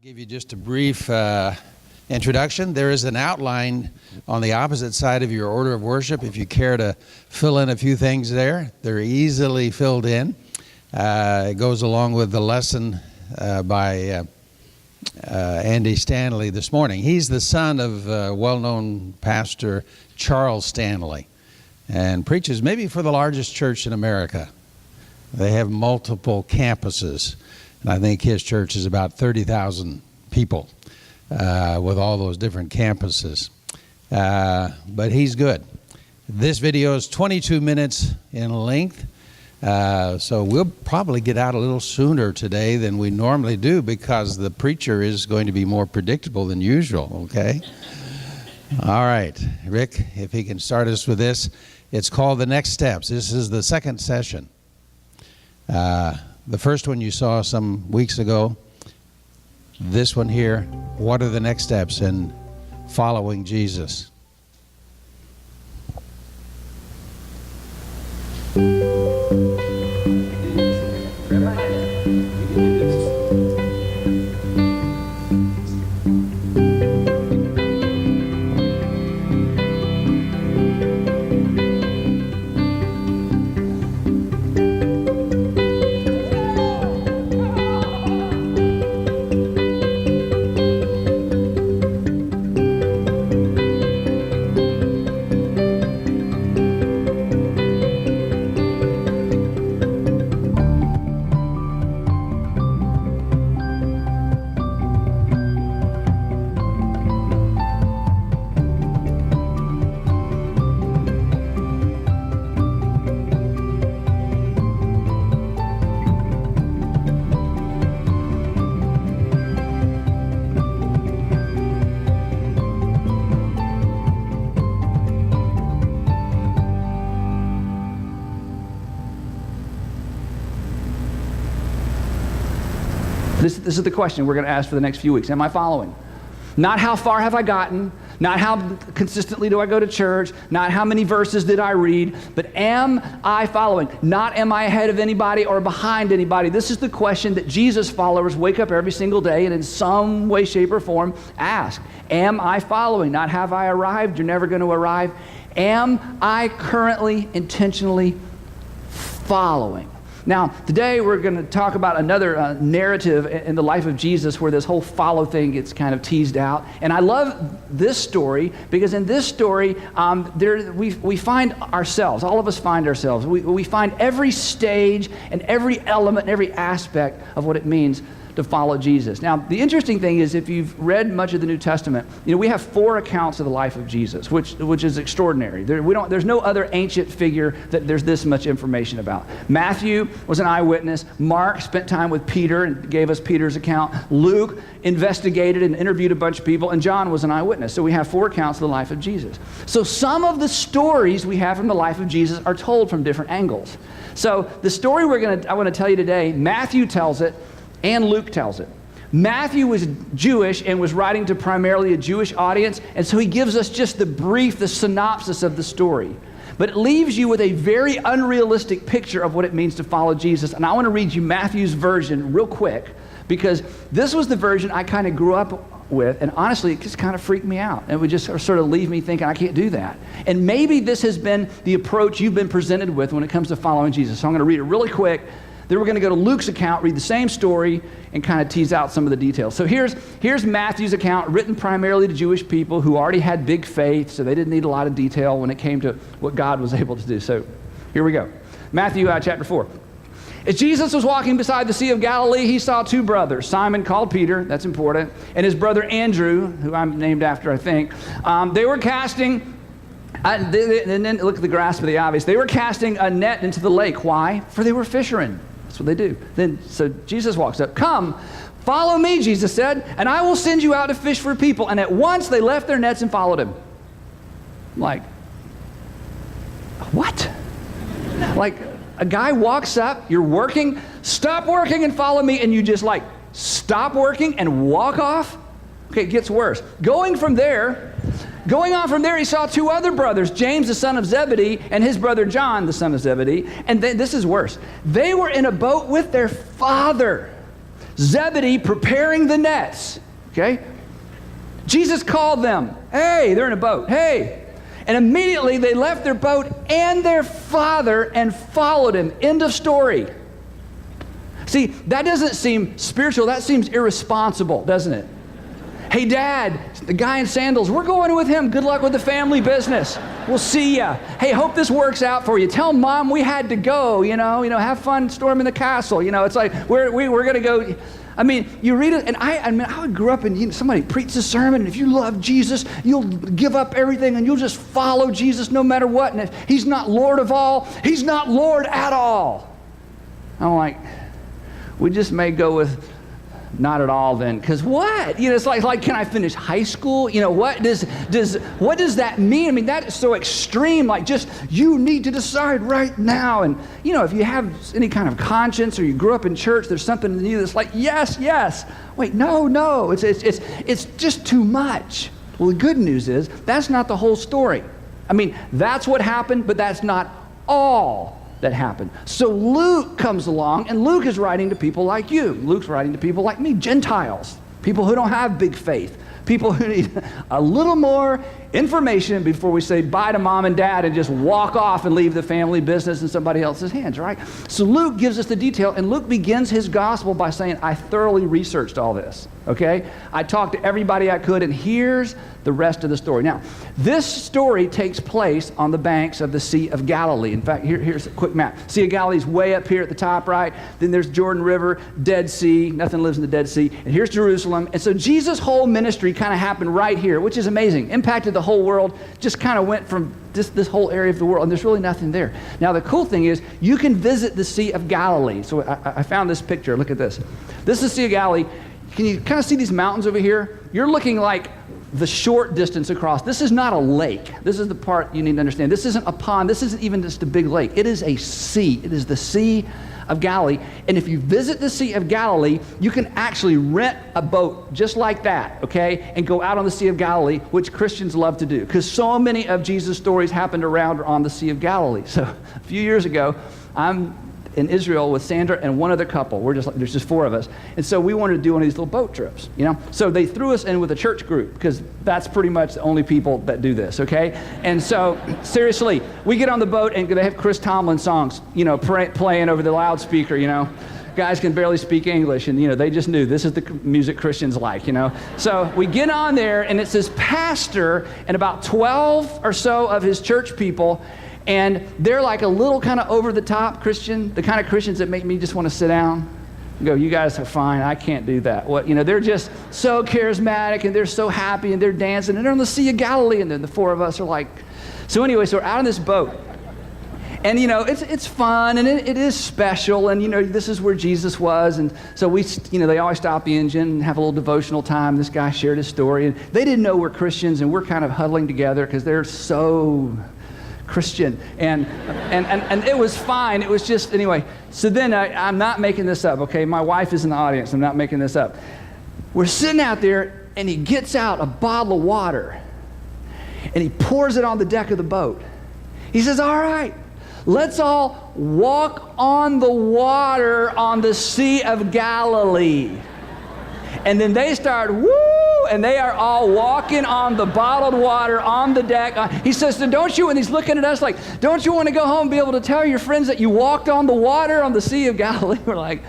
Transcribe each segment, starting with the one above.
Give you just a brief introduction. There is an outline on the opposite side of your order of worship. If you care to fill in a few things there, they're easily filled in. It goes along with the lesson by Andy Stanley this morning. He's the son of well-known pastor Charles Stanley and preaches maybe for the largest church in America. They have multiple campuses. And I think his church is about 30,000 people with all those different campuses. But he's good. This video is 22 minutes in length. So we'll probably get out a little sooner today than we normally do because the preacher is going to be more predictable than usual, okay? All right, Rick, if he can start us with this. It's called The Next Steps. This is the second session. The first one you saw some weeks ago, this one here, what are the next steps in following Jesus? This is the question we're going to ask for the next few weeks. Am I following? Not how far have I gotten, not how consistently do I go to church, not how many verses did I read, but am I following? Not am I ahead of anybody or behind anybody. This is the question that Jesus followers wake up every single day and in some way, shape, or form ask. Am I following? Not have I arrived, you're never going to arrive. Am I currently, intentionally following? Now, today we're going to talk about another narrative in the life of Jesus where this whole follow thing gets kind of teased out. And I love this story because in this story, we find ourselves, all of us find ourselves. We find every stage and every element and every aspect of what it means to follow Jesus. Now, the interesting thing is if you've read much of the New Testament, we have 4 accounts of the life of Jesus, which is extraordinary. There's no other ancient figure that there's this much information about. Matthew was an eyewitness. Mark spent time with Peter and gave us Peter's account. Luke investigated and interviewed a bunch of people, and John was an eyewitness. So we have 4 accounts of the life of Jesus. So some of the stories we have from the life of Jesus are told from different angles. So the story I want to tell you today, Matthew tells it, and Luke tells it. Matthew was Jewish and was writing to primarily a Jewish audience, and so he gives us just the synopsis of the story. But it leaves you with a very unrealistic picture of what it means to follow Jesus. And I want to read you Matthew's version real quick, because this was the version I kind of grew up with, and honestly, it just kind of freaked me out. It would just sort of leave me thinking, I can't do that. And maybe this has been the approach you've been presented with when it comes to following Jesus. So I'm going to read it really quick. Then we're going to go to Luke's account, read the same story, and kind of tease out some of the details. So here's Matthew's account, written primarily to Jewish people who already had big faith, so they didn't need a lot of detail when it came to what God was able to do. So here we go. Matthew chapter 4. As Jesus was walking beside the Sea of Galilee, he saw 2 brothers, Simon called Peter, that's important, and his brother Andrew, who I'm named after, I think. They were casting... and then look at the grasp of the obvious. They were casting a net into the lake. Why? For they were fishermen. That's what they do. So Jesus walks up. Come, follow me, Jesus said, and I will send you out to fish for people. And at once they left their nets and followed him. Like, what? Like, a guy walks up, you're working, stop working and follow me, and you just stop working and walk off? Okay, it gets worse. Going on from there, he saw 2 other brothers, James, the son of Zebedee, and his brother John, the son of Zebedee. And this is worse. They were in a boat with their father, Zebedee preparing the nets, okay? Jesus called them. Hey, they're in a boat. Hey. And immediately they left their boat and their father and followed him. End of story. See, that doesn't seem spiritual. That seems irresponsible, doesn't it? Hey, Dad, the guy in sandals, we're going with him. Good luck with the family business. We'll see ya. Hey, hope this works out for you. Tell Mom we had to go, have fun storming the castle. It's like we're going to go. I mean, you read it, and I grew up and somebody preached a sermon, and if you love Jesus, you'll give up everything, and you'll just follow Jesus no matter what. And if he's not Lord of all, he's not Lord at all. I'm like, we just may go with not at all then, because what? It's like, can I finish high school? What does that mean? I mean, that is so extreme, like just, you need to decide right now. And, if you have any kind of conscience or you grew up in church, there's something in you that's like, yes. Wait, no, it's just too much. Well, the good news is, that's not the whole story. I mean, that's what happened, but that's not all that happened. So Luke comes along, and Luke is writing to people like you. Luke's writing to people like me, Gentiles, people who don't have big faith, people who need a little more information before we say bye to Mom and Dad and just walk off and leave the family business in somebody else's hands, right? So Luke gives us the detail, and Luke begins his gospel by saying, I thoroughly researched all this, okay? I talked to everybody I could, and here's the rest of the story. Now, this story takes place on the banks of the Sea of Galilee. In fact, here's a quick map. Sea of Galilee's way up here at the top, right? Then there's Jordan River, Dead Sea. Nothing lives in the Dead Sea. And here's Jerusalem. And so Jesus' whole ministry kind of happened right here, which is amazing. Impacted the whole world. Just kind of went from this whole area of the world, and there's really nothing there. Now, the cool thing is you can visit the Sea of Galilee. So I found this picture. Look at this. This is the Sea of Galilee. Can you kind of see these mountains over here? You're looking like the short distance across. This is not a lake. This is the part you need to understand. This isn't a pond. This isn't even just a big lake. It is a sea. It is the Sea of Galilee. And if you visit the Sea of Galilee, you can actually rent a boat just like that, okay, and go out on the Sea of Galilee, which Christians love to do, because so many of Jesus' stories happened around or on the Sea of Galilee. So a few years ago, I'm in Israel with Sandra and one other couple. There's just four of us. And so we wanted to do one of these little boat trips, So they threw us in with a church group, because that's pretty much the only people that do this, okay? And so, seriously, we get on the boat and they have Chris Tomlin songs, playing over the loudspeaker, Guys can barely speak English, and they just knew this is the music Christians like, So we get on there, and it says pastor and about 12 or so of his church people. And they're like a little kind of over-the-top Christian, the kind of Christians that make me just want to sit down and go, you guys are fine, I can't do that. They're just so charismatic, and they're so happy, and they're dancing, and they're on the Sea of Galilee, and then the four of us are like, so anyway, so we're out on this boat. And, it's fun, and it is special, and, this is where Jesus was, and so we, they always stop the engine and have a little devotional time. This guy shared his story, and they didn't know we're Christians, and we're kind of huddling together because they're so Christian, and it was fine. It was just, anyway. So then I'm not making this up, okay? My wife is in the audience. I'm not making this up. We're sitting out there, and he gets out a bottle of water, and he pours it on the deck of the boat. He says, all right, let's all walk on the water on the Sea of Galilee. And then they start, woo, and they are all walking on the bottled water on the deck. He says, so don't you, and he's looking at us like, don't you want to go home and be able to tell your friends that you walked on the water on the Sea of Galilee? We're like,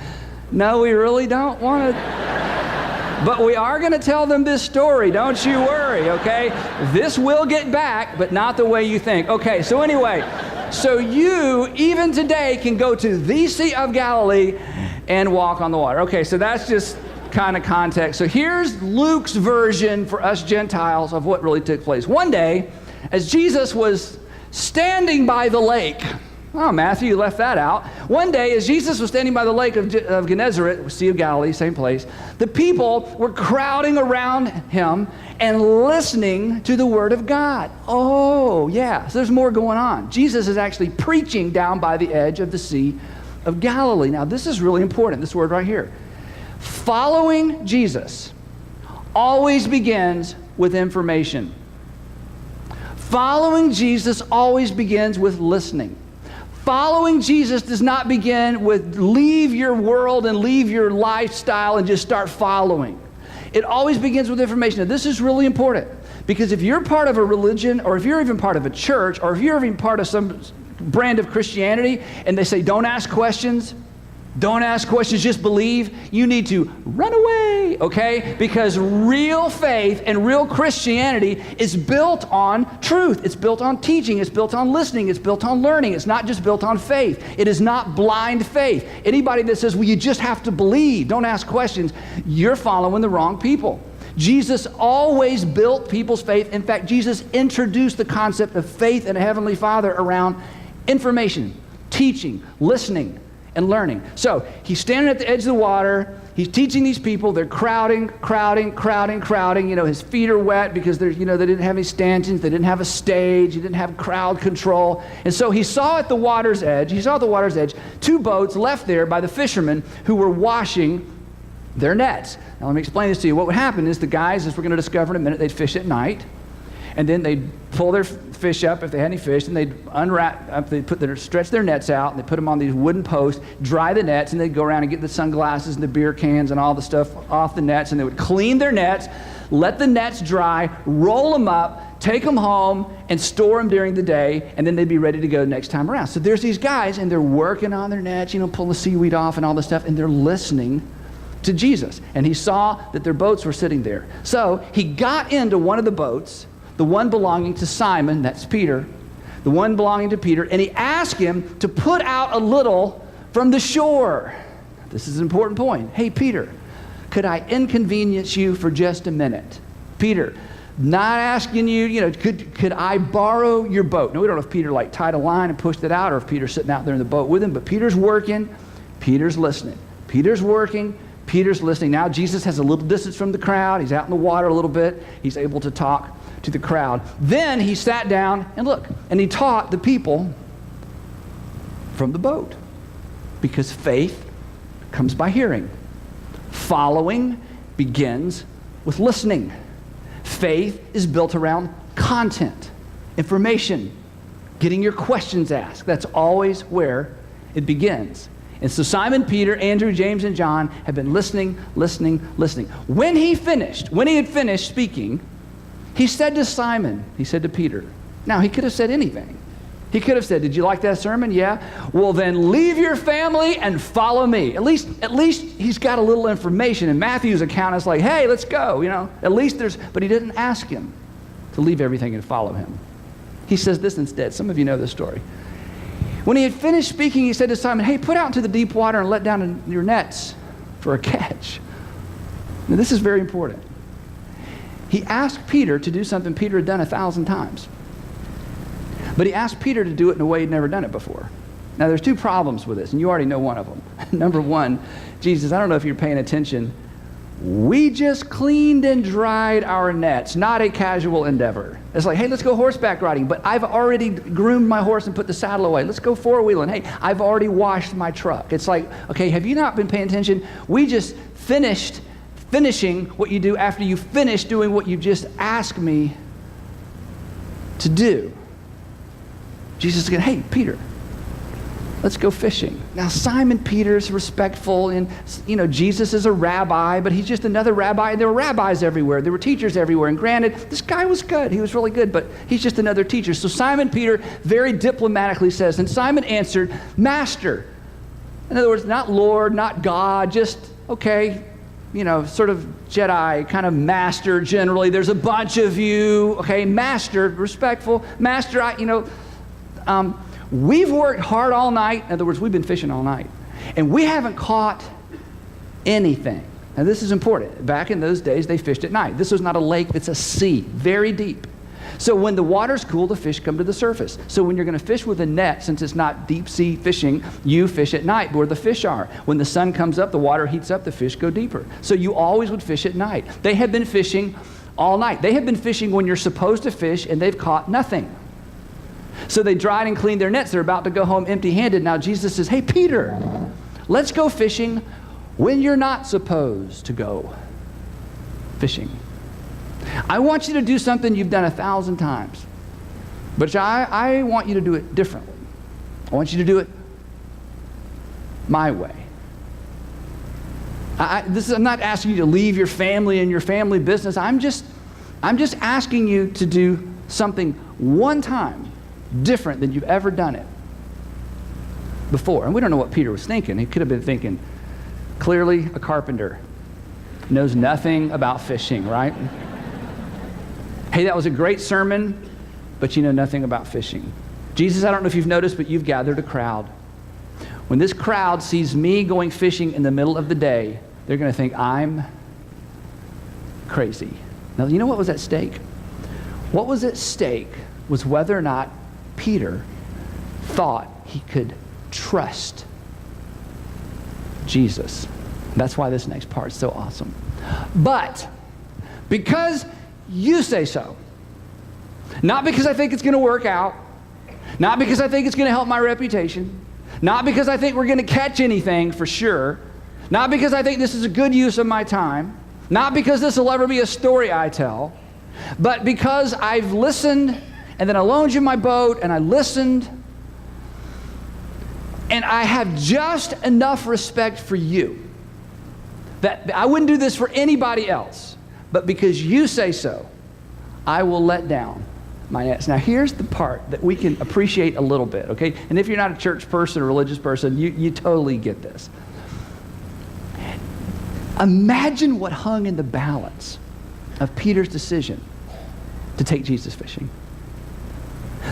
no, we really don't want to. But we are going to tell them this story, don't you worry, okay? This will get back, but not the way you think. Okay, so anyway, so you, even today, can go to the Sea of Galilee and walk on the water. Okay, so that's just kind of context. So here's Luke's version for us Gentiles of what really took place. One day, as Jesus was standing by the lake, oh, Matthew, you left that out. One day, as Jesus was standing by the lake of Gennesaret, Sea of Galilee, same place, the people were crowding around him and listening to the word of God. Oh, yeah, so there's more going on. Jesus is actually preaching down by the edge of the Sea of Galilee. Now, this is really important, this word right here. Following Jesus always begins with information. Following Jesus always begins with listening. Following Jesus does not begin with leave your world and leave your lifestyle and just start following. It always begins with information. Now, this is really important because if you're part of a religion or if you're even part of a church or if you're even part of some brand of Christianity and they say don't ask questions, just believe, you need to run away, okay? Because real faith and real Christianity is built on truth. It's built on teaching. It's built on listening. It's built on learning. It's not just built on faith. It is not blind faith. Anybody that says, well, you just have to believe, don't ask questions, you're following the wrong people. Jesus always built people's faith. In fact, Jesus introduced the concept of faith in a Heavenly Father around information, teaching, listening, and learning. So he's standing at the edge of the water. He's teaching these people. They're crowding. His feet are wet because they didn't have any stanchions. They didn't have a stage. He didn't have crowd control. And so he saw at the water's edge, two boats left there by the fishermen who were washing their nets. Now let me explain this to you. What would happen is the guys, as we're going to discover in a minute, they'd fish at night. And then they'd pull their fish up if they had any fish, and they'd stretch their nets out, and they'd put them on these wooden posts, dry the nets, and they'd go around and get the sunglasses and the beer cans and all the stuff off the nets, and they would clean their nets, let the nets dry, roll them up, take them home, and store them during the day, and then they'd be ready to go next time around. So there's these guys, and they're working on their nets, pulling the seaweed off and all this stuff, and they're listening to Jesus. And he saw that their boats were sitting there. So he got into one of the boats, the one belonging to Simon, that's Peter, the one belonging to Peter, and he asked him to put out a little from the shore. This is an important point. Hey, Peter, could I inconvenience you for just a minute? Peter, not asking you, could I borrow your boat? Now, we don't know if Peter tied a line and pushed it out or if Peter's sitting out there in the boat with him, but Peter's working, Peter's listening. Peter's working, Peter's listening. Now Jesus has a little distance from the crowd. He's out in the water a little bit. He's able to talk to the crowd. Then he sat down and he taught the people from the boat, because faith comes by hearing. Following begins with listening. Faith is built around content, information, getting your questions asked. That's always where it begins. And so Simon, Peter, Andrew, James, and John have been listening. When he had finished speaking, he said to Peter, now he could have said anything. He could have said, did you like that sermon? Yeah. Well, then leave your family and follow me. At least he's got a little information. In Matthew's account, it's like, hey, let's go. At least but he didn't ask him to leave everything and follow him. He says this instead. Some of you know this story. When he had finished speaking, he said to Simon, hey, put out into the deep water and let down your nets for a catch. Now, this is very important. He asked Peter to do something Peter had done 1,000 times. But he asked Peter to do it in a way he'd never done it before. Now, there's two problems with this, and you already know one of them. Number one, Jesus, I don't know if you're paying attention. We just cleaned and dried our nets, not a casual endeavor. It's like, hey, let's go horseback riding, but I've already groomed my horse and put the saddle away. Let's go four-wheeling. Hey, I've already washed my truck. It's like, okay, have you not been paying attention? We just finishing what you do after you finish doing what you just asked me to do. Jesus is going, hey, Peter, let's go fishing. Now, Simon Peter's respectful, and Jesus is a rabbi, but he's just another rabbi. There were rabbis everywhere. There were teachers everywhere. And granted, this guy was good. He was really good, but he's just another teacher. So Simon Peter very diplomatically says, and Simon answered, Master. In other words, not Lord, not God, just, okay, sort of Jedi, kind of master generally. There's a bunch of you, okay, master, respectful. Master, we've worked hard all night. In other words, we've been fishing all night. And we haven't caught anything. Now, this is important. Back in those days, they fished at night. This was not a lake. It's a sea, very deep. So when the water's cool, the fish come to the surface. So when you're going to fish with a net, since it's not deep sea fishing, you fish at night where the fish are. When the sun comes up, the water heats up, the fish go deeper. So you always would fish at night. They have been fishing all night. They have been fishing when you're supposed to fish, and they've caught nothing. So they dried and cleaned their nets. They're about to go home empty-handed. Now Jesus says, hey, Peter, let's go fishing when you're not supposed to go fishing. I want you to do something you've done 1,000 times, but I want you to do it differently. I want you to do it my way. I'm not asking you to leave your family and your family business. I'm just asking you to do something one time different than you've ever done it before. And we don't know what Peter was thinking. He could have been thinking, clearly a carpenter, knows nothing about fishing, right? Hey, that was a great sermon, but you know nothing about fishing. Jesus, I don't know if you've noticed, but you've gathered a crowd. When this crowd sees me going fishing in the middle of the day, they're going to think I'm crazy. Now, you know what was at stake? What was at stake was whether or not Peter thought he could trust Jesus. That's why this next part is so awesome. But because you say so, not because I think it's going to work out, not because I think it's going to help my reputation, not because I think we're going to catch anything for sure, not because I think this is a good use of my time, not because this will ever be a story I tell, but because I've listened, and then I loaned you my boat, and I listened, and I have just enough respect for you that I wouldn't do this for anybody else, but because you say so, I will let down my nets. Now, here's the part that we can appreciate a little bit, okay? And if you're not a church person or religious person, you totally get this. Imagine what hung in the balance of Peter's decision to take Jesus fishing.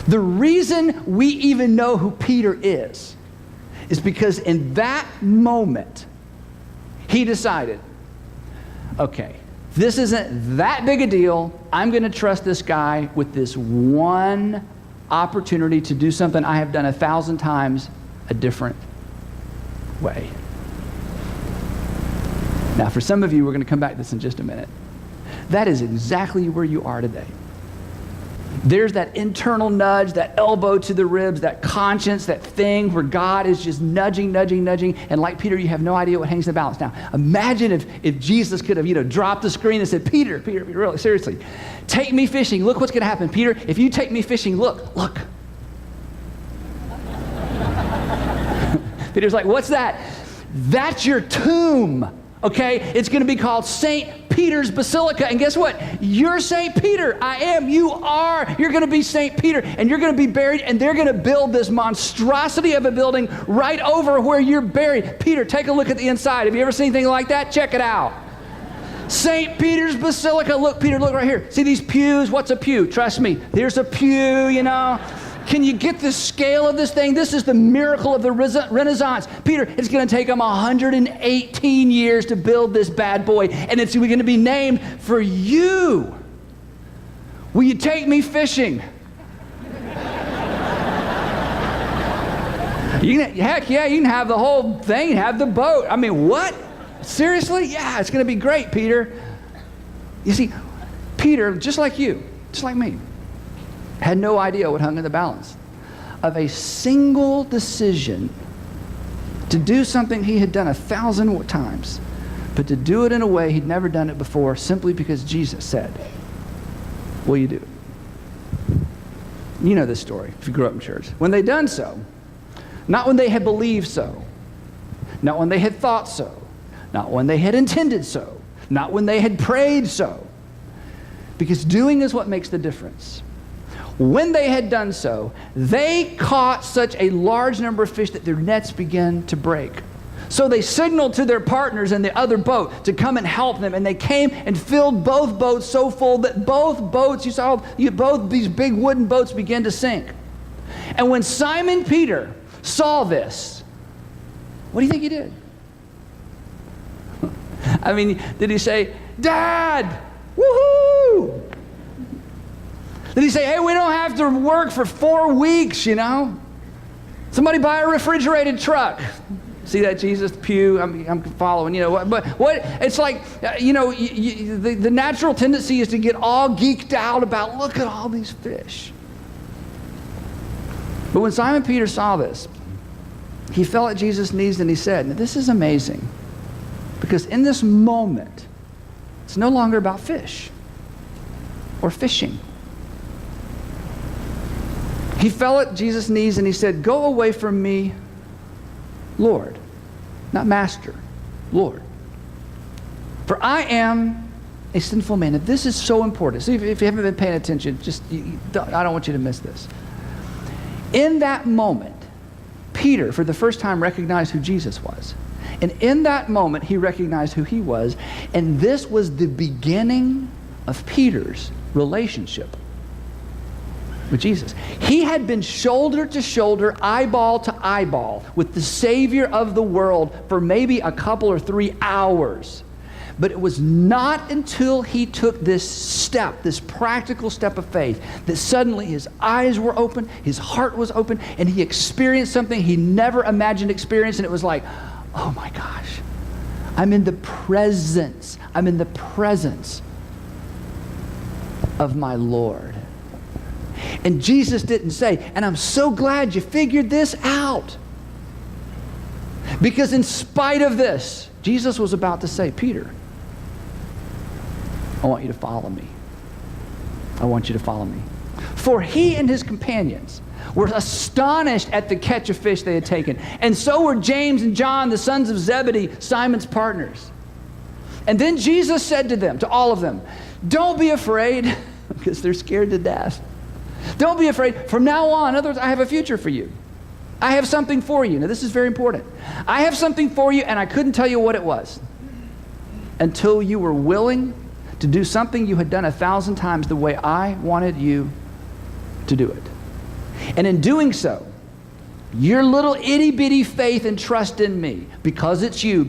The reason we even know who Peter is because in that moment, he decided, okay, this isn't that big a deal. I'm going to trust this guy with this one opportunity to do something I have done 1,000 times a different way. Now, for some of you, we're going to come back to this in just a minute. That is exactly where you are today. There's that internal nudge, that elbow to the ribs, that conscience, that thing where God is just nudging. And like Peter, you have no idea what hangs in the balance. Now, imagine if Jesus could have, dropped the screen and said, Peter, really, seriously, take me fishing. Look what's going to happen. Peter, if you take me fishing, look. Peter's like, what's that? That's your tomb. Okay, it's going to be called St. Peter's Basilica. And guess what? You're St. Peter. I am. You are. You're going to be St. Peter. And you're going to be buried. And they're going to build this monstrosity of a building right over where you're buried. Peter, take a look at the inside. Have you ever seen anything like that? Check it out. St. Peter's Basilica. Look, Peter, look right here. See these pews? What's a pew? Trust me. There's a pew, Can you get the scale of this thing? This is the miracle of the Renaissance. Peter, it's going to take them 118 years to build this bad boy, and it's going to be named for you. Will you take me fishing? Heck yeah, you can have the whole thing, have the boat. I mean, what? Seriously? Yeah, it's going to be great, Peter. You see, Peter, just like you, just like me, had no idea what hung in the balance of a single decision to do something he had done 1,000 times, but to do it in a way he'd never done it before simply because Jesus said, will you do it? You know this story if you grew up in church. When they done so, not when they had believed so, not when they had thought so, not when they had intended so, not when they had prayed so, because doing is what makes the difference. When they had done so, they caught such a large number of fish that their nets began to break. So they signaled to their partners in the other boat to come and help them, and they came and filled both boats so full that both boats, both these big wooden boats began to sink. And when Simon Peter saw this, what do you think he did? I mean, did he say, Dad, woohoo? Did he say, hey, we don't have to work for 4 weeks, Somebody buy a refrigerated truck. See that, Jesus? Pew, I'm following, But what, it's like, the natural tendency is to get all geeked out about, look at all these fish. But when Simon Peter saw this, he fell at Jesus' knees and he said, now this is amazing, because in this moment, it's no longer about fish or fishing. He fell at Jesus' knees and he said, "Go away from me, Lord." Not master, Lord. "For I am a sinful man." And this is so important. See, if you haven't been paying attention, I don't want you to miss this. In that moment, Peter, for the first time, recognized who Jesus was. And in that moment, he recognized who he was. And this was the beginning of Peter's relationship with Jesus. He had been shoulder to shoulder, eyeball to eyeball with the Savior of the world for maybe a couple or 3 hours. But it was not until he took this step, this practical step of faith, that suddenly his eyes were open, his heart was open, and he experienced something he never imagined experiencing. And it was like, oh my gosh, I'm in the presence of my Lord. And Jesus didn't say, "And I'm so glad you figured this out." Because in spite of this, Jesus was about to say, "Peter, I want you to follow me. I want you to follow me." For he and his companions were astonished at the catch of fish they had taken. And so were James and John, the sons of Zebedee, Simon's partners. And then Jesus said to them, to all of them, "Don't be afraid," because they're scared to death. "Don't be afraid. From now on, in other words, I have a future for you. I have something for you." Now, this is very important. I have something for you, and I couldn't tell you what it was until you were willing to do something you had done 1,000 times the way I wanted you to do it. And in doing so, your little itty-bitty faith and trust in me, because it's you,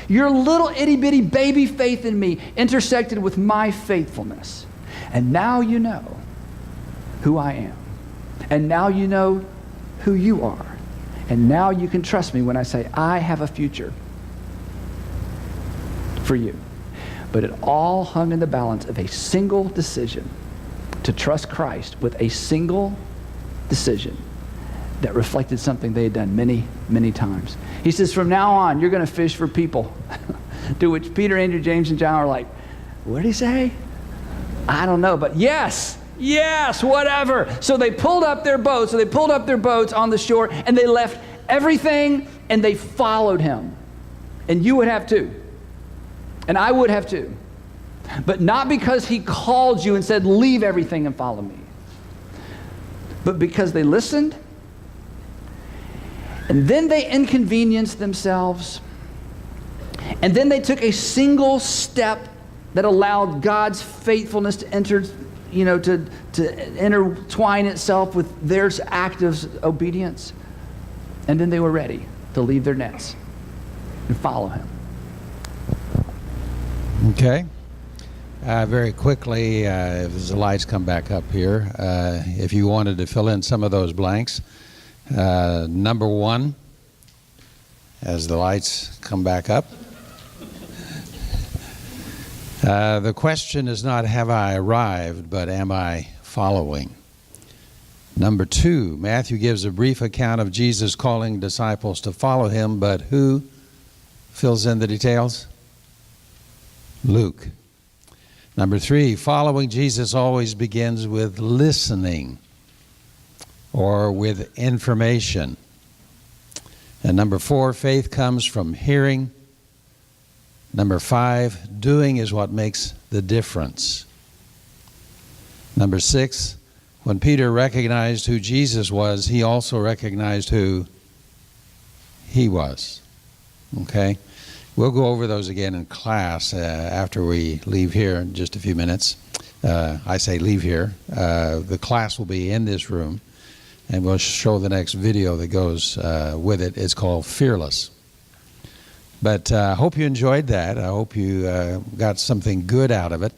your little itty-bitty baby faith in me intersected with my faithfulness. And now you know who I am. And now you know who you are. And now you can trust me when I say, I have a future for you. But it all hung in the balance of a single decision to trust Christ, with a single decision that reflected something they had done many, many times. He says, from now on, you're going to fish for people. To which Peter, Andrew, James, and John are like, what did he say? I don't know, but yes, whatever. So they pulled up their boats. On the shore, and they left everything, and they followed him. And you would have too. And I would have too. But not because he called you and said, leave everything and follow me. But because they listened, and then they inconvenienced themselves, and then they took a single step that allowed God's faithfulness to enter, to intertwine itself with their act of obedience. And then they were ready to leave their nets and follow him. Okay. Very quickly, as the lights come back up here, if you wanted to fill in some of those blanks, number one, as the lights come back up, the question is not, have I arrived, but am I following? Number two, Matthew gives a brief account of Jesus calling disciples to follow him, but who fills in the details? Luke. Number three, following Jesus always begins with listening or with information. And number four, faith comes from hearing. Number five, doing is what makes the difference. Number six, when Peter recognized who Jesus was, he also recognized who he was. Okay? We'll go over those again in class after we leave here in just a few minutes. I say leave here. The class will be in this room, and we'll show the next video that goes with it. It's called Fearless. But I hope you enjoyed that. I hope you got something good out of it.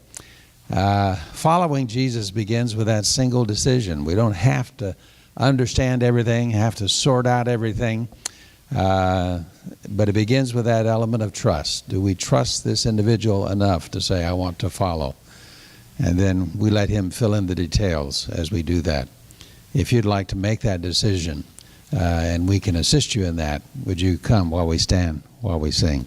Following Jesus begins with that single decision. We don't have to understand everything, have to sort out everything. But it begins with that element of trust. Do we trust this individual enough to say, I want to follow? And then we let him fill in the details as we do that. If you'd like to make that decision, and we can assist you in that, would you come while we stand, while we sing?